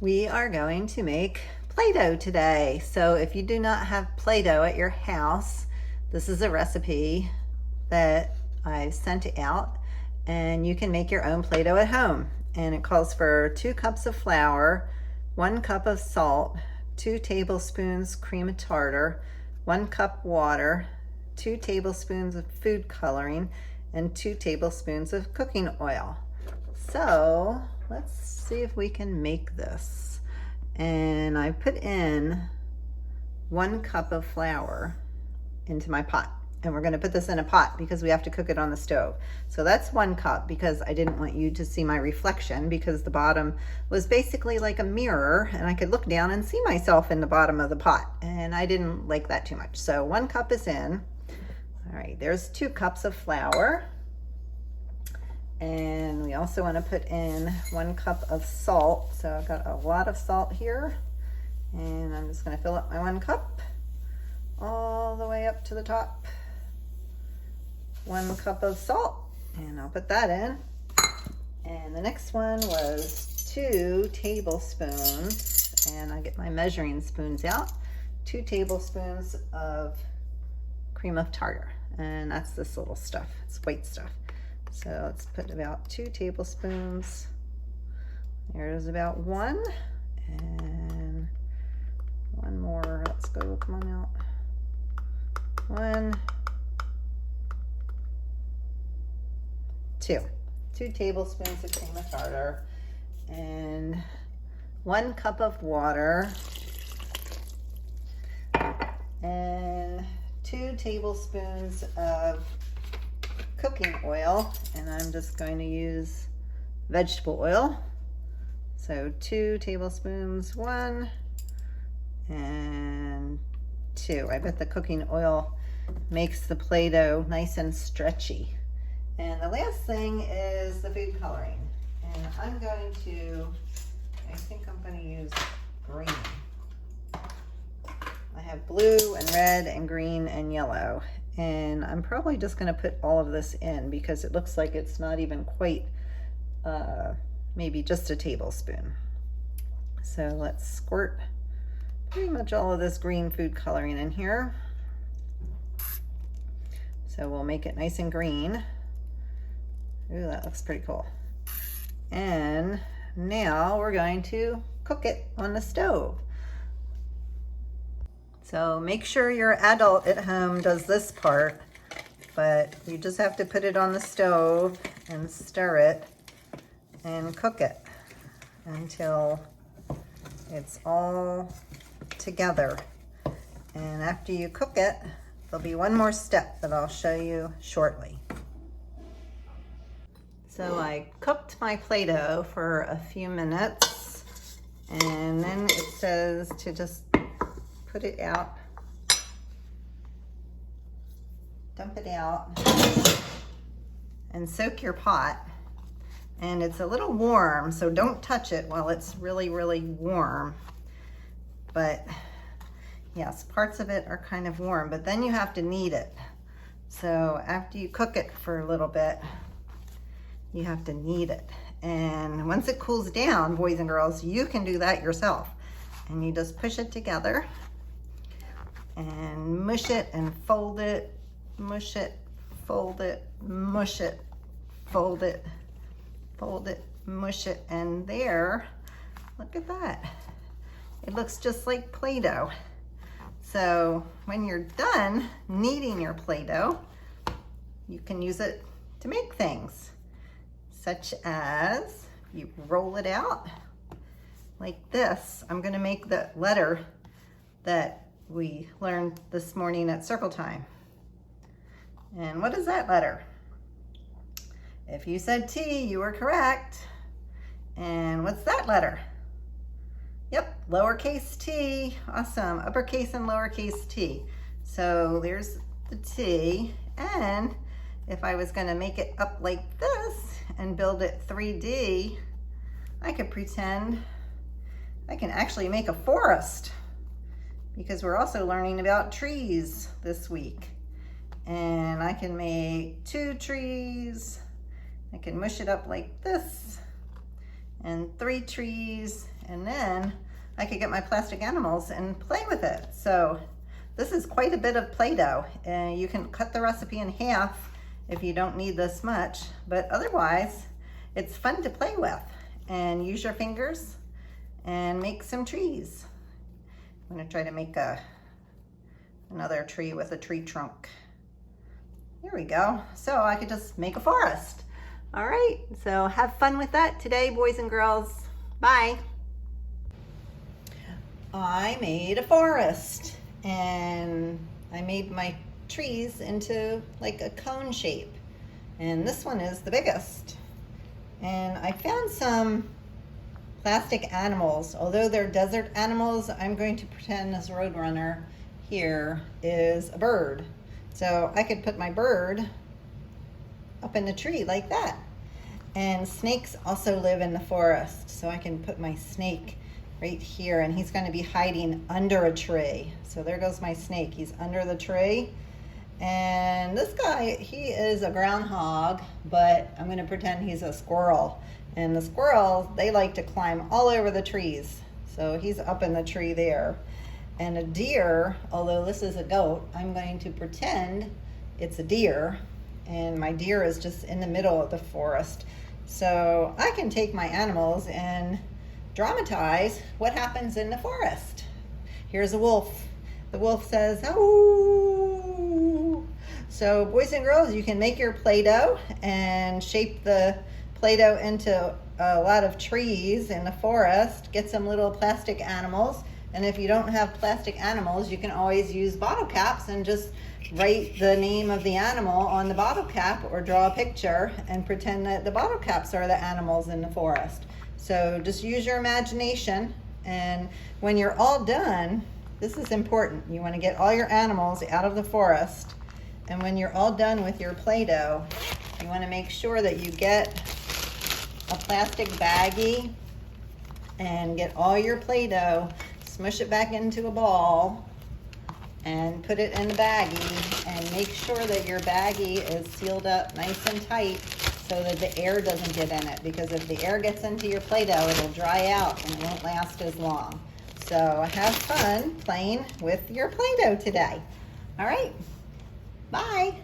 We are going to make Play-Doh today. So if you do not have Play-Doh at your house, this is a recipe that I sent out, and you can make your own Play-Doh at home. And it calls for 2 cups of flour, 1 cup of salt, 2 tablespoons cream of tartar, 1 cup water, 2 tablespoons of food coloring, and 2 tablespoons of cooking oil. So let's see if we can make this. And I put in 1 cup of flour into my pot. And we're gonna put this in a pot because we have to cook it on the stove. So that's 1 cup because I didn't want you to see my reflection, because the bottom was basically like a mirror and I could look down and see myself in the bottom of the pot. And I didn't like that too much. So 1 cup is in. All right, there's 2 cups of flour. And we also want to put in 1 cup of salt. So I've got a lot of salt here, and I'm just going to fill up my 1 cup all the way up to the top. 1 cup of salt, and I'll put that in. And the next one was 2 tablespoons, and I get my measuring spoons out. 2 tablespoons of cream of tartar, and that's this little stuff. It's white stuff. So let's put about 2 tablespoons. There's about 1, and 1 more. Let's go, come on out. 1, 2. 2 tablespoons of cream of tartar, and 1 cup of water, and 2 tablespoons of cooking oil, and I'm just going to use vegetable oil. So 2 tablespoons, 1 and 2. I bet the cooking oil makes the Play-Doh nice and stretchy. And the last thing is the food coloring. And I'm going to, I think I'm going to use green. I have blue and red and green and yellow. And I'm probably just going to put all of this in because it looks like it's not even quite, maybe just a tablespoon. So let's squirt pretty much all of this green food coloring in here. So we'll make it nice and green. Ooh, that looks pretty cool. And now we're going to cook it on the stove. So make sure your adult at home does this part, but you just have to put it on the stove and stir it and cook it until it's all together. And after you cook it, there'll be one more step that I'll show you shortly. So I cooked my Play-Doh for a few minutes, and then it says to just put it out, dump it out, and soak your pot. And it's a little warm, so don't touch it while it's really, really warm. But yes, parts of it are kind of warm, but then you have to knead it. So after you cook it for a little bit, you have to knead it. And once it cools down, boys and girls, you can do that yourself. And you just push it together and mush it and fold it, mush it, fold it, mush it, fold it, fold it, mush it, and there, look at that. It looks just like Play-Doh. So when you're done kneading your Play-Doh, you can use it to make things, such as you roll it out like this. I'm gonna make the letter that we learned this morning at circle time. And what is that letter? If you said T, you were correct. And what's that letter? Yep, lowercase t. Awesome, uppercase and lowercase t. So there's the T. And if I was gonna make it up like this and build it 3D, I could pretend I can actually make a forest, because we're also learning about trees this week. And I can make 2 trees. I can mush it up like this, and 3 trees, and then I could get my plastic animals and play with it. So this is quite a bit of Play-Doh, and you can cut the recipe in half if you don't need this much, but otherwise it's fun to play with and use your fingers and make some trees. I'm gonna try to make another tree with a tree trunk. Here we go. So I could just make a forest. All right, so have fun with that today, boys and girls. Bye. I made a forest, and I made my trees into like a cone shape. And this one is the biggest. And I found some plastic animals. Although they're desert animals, I'm going to pretend this Roadrunner here is a bird. So I could put my bird up in the tree like that. And snakes also live in the forest. So I can put my snake right here, and he's going to be hiding under a tree. So there goes my snake. He's under the tree. And this guy, he is a groundhog, but I'm going to pretend he's a squirrel. And the squirrels, they like to climb all over the trees. So he's up in the tree there. And a deer, although this is a goat, I'm going to pretend it's a deer. And my deer is just in the middle of the forest. So I can take my animals and dramatize what happens in the forest. Here's a wolf. The wolf says, "Oh." So boys and girls, you can make your Play-Doh and shape the Play-Doh into a lot of trees in the forest. Get some little plastic animals. And if you don't have plastic animals, you can always use bottle caps and just write the name of the animal on the bottle cap, or draw a picture and pretend that the bottle caps are the animals in the forest. So just use your imagination, and when you're all done, this is important. You want to get all your animals out of the forest, and when you're all done with your Play-Doh, you want to make sure that you get a plastic baggie and get all your Play-Doh, smush it back into a ball, and put it in the baggie, and make sure that your baggie is sealed up nice and tight so that the air doesn't get in it, because if the air gets into your Play-Doh, it'll dry out and it won't last as long. So have fun playing with your Play-Doh today. All right, bye.